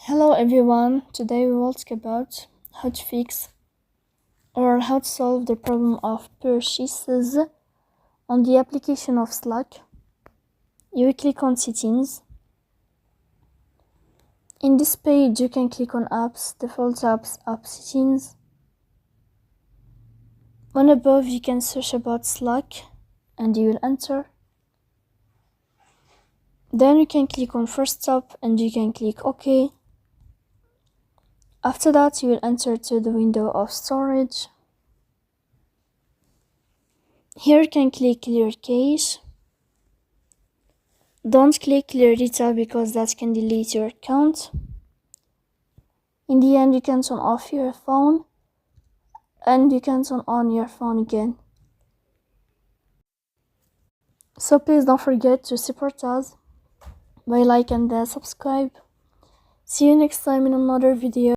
Hello everyone, today we will talk about how to fix or how to solve the problem of purchases on the application of Slack. You will click on settings. In this page you can click on apps, default apps, app settings. On above you can search about Slack and you will enter. Then you can click on first stop and you can click OK. After that, you will enter to the window of storage. Here you can click clear cache. Don't click clear data because that can delete your account. In the end, you can turn off your phone and you can turn on your phone again. So please don't forget to support us by like and subscribe. See you next time in another video.